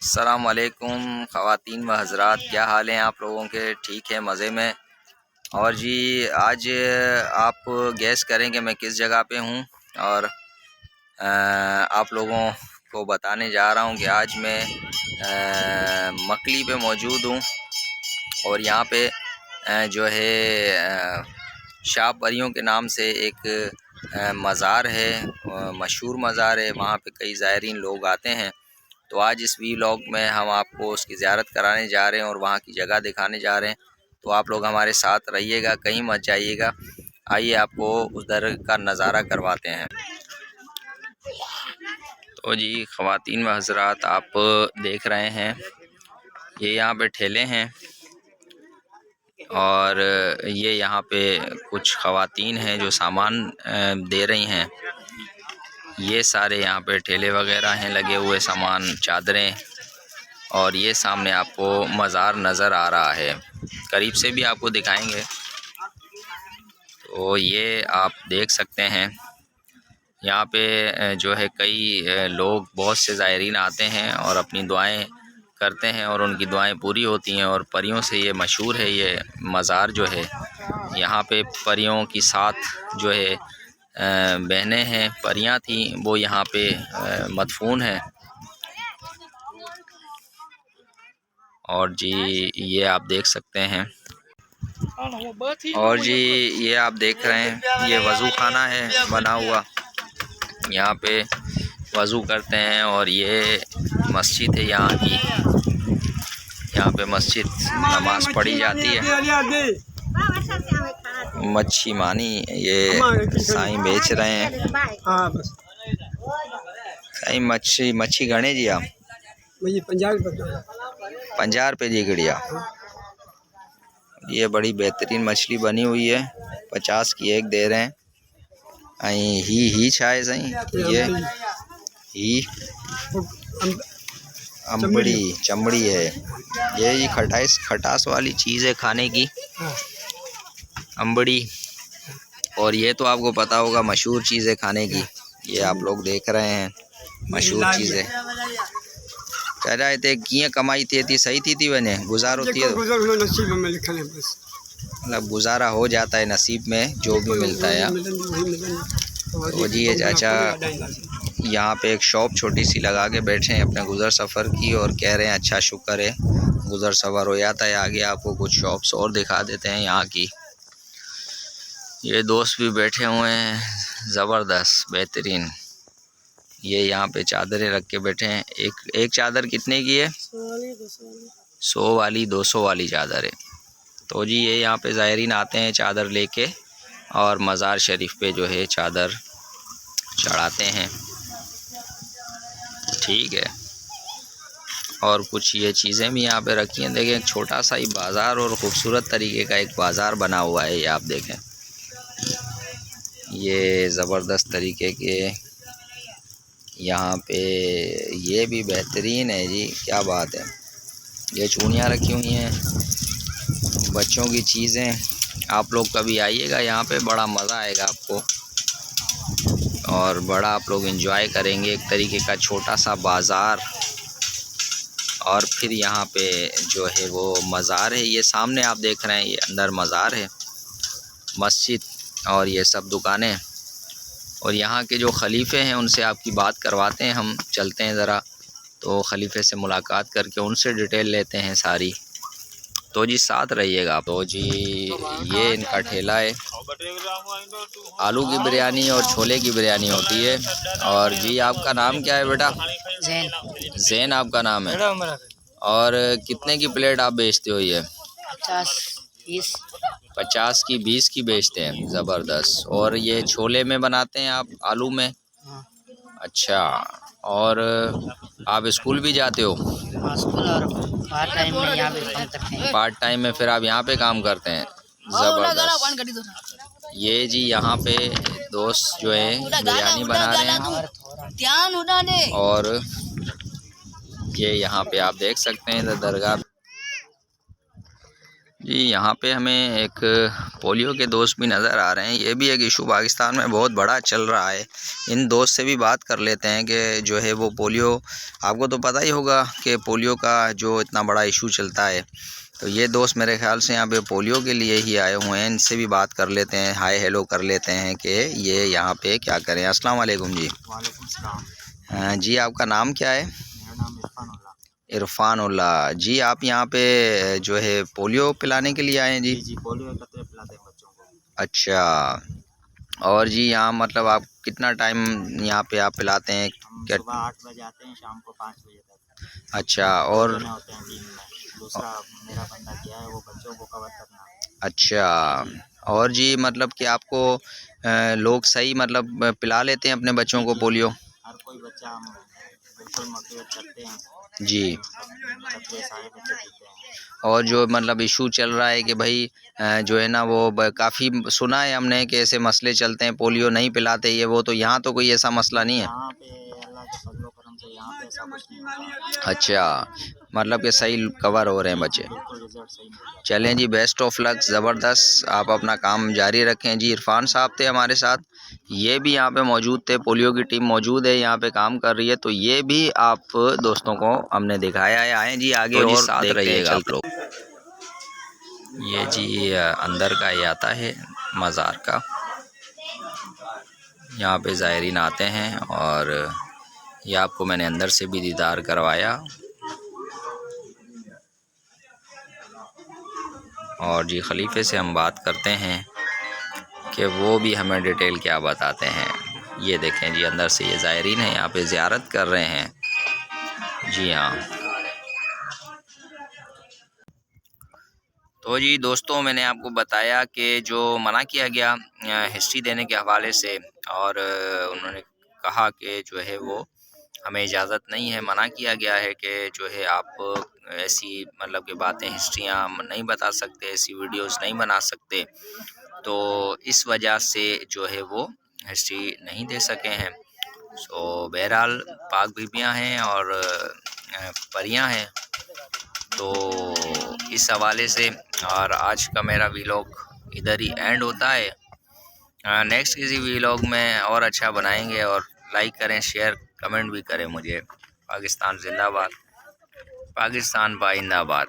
अस्सलाम वालेकुम ख़वातीन व हज़रात, क्या हाल हैं आप लोगों के? ठीक है, मज़े में। और जी आज आप गैस करें कि मैं किस जगह पे हूँ। और आप लोगों को बताने जा रहा हूँ कि आज मैं मकली पे मौजूद हूँ। और यहाँ पे जो है शाह परियों के नाम से एक मज़ार है, मशहूर मज़ार है। वहाँ पे कई ज़ायरीन लोग आते हैं। तो आज इस वीलॉग में हम आपको उसकी ज़ियारत कराने जा रहे हैं और वहाँ की जगह दिखाने जा रहे हैं। तो आप लोग हमारे साथ रहिएगा, कहीं मत जाइएगा। आइए आपको उधर का नज़ारा करवाते हैं। तो जी ख़वातीन व हज़रात, आप देख रहे हैं ये यहाँ पे ठेले हैं और ये यहाँ पे कुछ ख़वातीन हैं जो सामान दे रही हैं। ये सारे यहाँ पे ठेले वगैरह हैं लगे हुए, सामान, चादरें। और ये सामने आपको मज़ार नज़र आ रहा है, करीब से भी आपको दिखाएंगे। तो ये आप देख सकते हैं यहाँ पे जो है कई लोग, बहुत से ज़ायरीन आते हैं और अपनी दुआएं करते हैं और उनकी दुआएं पूरी होती हैं। और परियों से ये मशहूर है ये मज़ार जो है। यहाँ पे परियों की 7 जो है बहनें हैं, परियां थी, वो यहाँ पे मदफून हैं। और जी ये आप देख सकते हैं। और जी ये आप देख रहे हैं, ये वज़ू खाना है बना हुआ, यहाँ पे वज़ू करते हैं। और ये मस्जिद है यहाँ की, यहाँ पे मस्जिद नमाज पढ़ी जाती है। मच्छी मानी ये साईं बेच रहे हैं। साईं मच्छी गणे जी आप 50 रुपये जी गड़िया। ये बड़ी बेहतरीन मछली बनी हुई है, 50 की एक दे रहे हैं। ही छाए सही, ये ही अम्बड़ी चमड़ी है ये खटास वाली चीज़ है खाने की, अम्बड़ी। और ये तो आपको पता होगा मशहूर चीज़ है खाने की, ये आप लोग देख रहे हैं मशहूर चीज़ें। कह रहे थे किए कमाई थी सही थी बने गुजार होती है, मतलब गुजारा हो जाता है नसीब में जो भी मिलता है। तो जी ये चाचा यहाँ पे एक शॉप छोटी सी लगा के बैठे हैं अपने गुज़र सफ़र की, और कह रहे हैं अच्छा शुक्र है गुज़र सफ़र हो जाता है। आगे आपको कुछ शॉप्स और दिखा देते हैं यहाँ की। ये दोस्त भी बैठे हुए हैं ज़बरदस्त बेहतरीन। ये यहाँ पे चादरें रख के बैठे हैं। एक चादर कितने की है? 100 वाली 200 वाली चादर है। तो जी ये यहाँ पे ज़ायरीन आते हैं चादर लेके और मज़ार शरीफ पे जो है चादर चढ़ाते हैं, ठीक है। और कुछ ये चीज़ें भी यहाँ पे रखी हैं। देखें एक छोटा सा ही बाज़ार और ख़ूबसूरत तरीके का एक बाज़ार बना हुआ है। ये आप देखें, ये ज़बरदस्त तरीके के यहाँ पे ये भी बेहतरीन है जी, क्या बात है। ये चूड़ियाँ रखी हुई हैं, बच्चों की चीज़ें। आप लोग कभी आइएगा यहाँ पे, बड़ा मज़ा आएगा आपको और बड़ा आप लोग एंजॉय करेंगे। एक तरीके का छोटा सा बाज़ार। और फिर यहाँ पे जो है वो मज़ार है, ये सामने आप देख रहे हैं, ये अंदर मज़ार है, मस्जिद और ये सब दुकानें। और यहाँ के जो खलीफे हैं उनसे आपकी बात करवाते हैं, हम चलते हैं ज़रा, तो खलीफे से मुलाकात करके उनसे डिटेल लेते हैं सारी। तो जी साथ रहिएगा आप। तो जी ये इनका ठेला है, आलू की बिरयानी और छोले की बिरयानी होती है। और जी आपका नाम क्या है बेटा? ज़ैन। ज़ैन आपका नाम है। और कितने की प्लेट आप बेचते हो ये? 50 की 20 की बेचते हैं, ज़बरदस्त। और ये छोले में बनाते हैं आप, आलू में? हाँ। अच्छा, और आप स्कूल भी जाते हो? हाँ, स्कूल और पार्ट टाइम में यहाँ पे काम करते हैं। पार्ट टाइम में फिर आप यहाँ पे काम करते हैं, ज़बरदस्त। ये जी यहाँ पे दोस्त जो है बिरयानी बना रहे हैं। और ये यहाँ पे आप देख सकते हैं दरगाह जी यहाँ पे हमें एक पोलियो के दोस्त भी नज़र आ रहे हैं। ये भी एक इशू पाकिस्तान में बहुत बड़ा चल रहा है। इन दोस्त से भी बात कर लेते हैं कि जो है वो पोलियो, आपको तो पता ही होगा कि पोलियो का जो इतना बड़ा इशू चलता है, तो ये दोस्त मेरे ख्याल से यहाँ पे पोलियो के लिए ही आए हुए हैं। इनसे भी बात कर लेते हैं, हाय हेलो कर लेते हैं कि ये यहाँ पे क्या करें। अस्सलाम वालेकुम जी। वालेकुम सलाम। हाँ जी, आपका नाम क्या है? मेरा नाम इरफानुल्लाह। इरफानुल्लाह जी। आप यहाँ पे जो है पोलियो पिलाने के लिए आए हैं जी? जी, पोलियो का कतरे पिलाते हैं बच्चों को। अच्छा, और जी यहाँ मतलब आप कितना टाइम यहाँ पे आप पिलाते हैं? हम क्या? सुबह 8 बजे आते हैं, शाम को 5 बजे तक। अच्छा, 2 और जने होते हैं टीम में। दूसरा मेरा बंदा क्या है, वो बच्चों को कवर करना। अच्छा, और जी मतलब कि आपको लोग सही मतलब पिला लेते हैं अपने बच्चों को पोलियो? हर कोई बच्चा हम बिल्कुल मोटिवेट करते हैं। जी। बच्चे सारे बच्चे पीते हैं। और जो मतलब इशू चल रहा है कि भाई जो है ना वो काफ़ी सुना है हमने कि ऐसे मसले चलते हैं, पोलियो नहीं पिलाते ये वो, तो यहाँ तो कोई ऐसा मसला नहीं है? यहाँ पे अल्लाह के फजलो करम से यहाँ पे ऐसा कुछ नहीं होता। अच्छा, मतलब कि सही कवर हो रहे हैं बच्चे। बिल्कुल रिजल्ट सही मिल जाता चलें जी, बेस्ट ऑफ लक, ज़बरदस्त, आप अपना काम जारी रखें जी। इरफान साहब थे हमारे साथ, ये भी यहाँ पे मौजूद थे, पोलियो की टीम मौजूद है यहाँ पे काम कर रही है, तो ये भी आप दोस्तों को हमने दिखाया है। आएँ जी आगे तो जी, और साथ देखते हैं, रहिएगा आप चलते हैं। ये जी अंदर का ये आता है मज़ार का, यहाँ पे ज़ायरीन आते हैं और ये आपको मैंने अंदर से भी दीदार करवाया। और जी खलीफे से हम बात करते हैं कि वो भी हमें डिटेल क्या बताते हैं। ये देखें जी अंदर से ये ज़ायरीन है यहाँ पे ज़ियारत कर रहे हैं। जी हाँ, तो जी दोस्तों मैंने आपको बताया कि जो मना किया गया हिस्ट्री देने के हवाले से, और उन्होंने कहा कि जो है वो हमें इजाज़त नहीं है, मना किया गया है कि जो है आप ऐसी मतलब कि बातें हिस्ट्रियाँ नहीं बता सकते, ऐसी वीडियोस नहीं बना सकते, तो इस वजह से जो है वो हिस्ट्री नहीं दे सके हैं। सो बहरहाल पाक बीबियाँ हैं और परियां हैं, तो इस हवाले से और आज का मेरा वीलॉग इधर ही एंड होता है। नेक्स्ट किसी वीलॉग में और अच्छा बनाएंगे, और लाइक करें, शेयर, कमेंट भी करें मुझे। पाकिस्तान जिंदाबाद, पाकिस्तान पाइंदाबाद।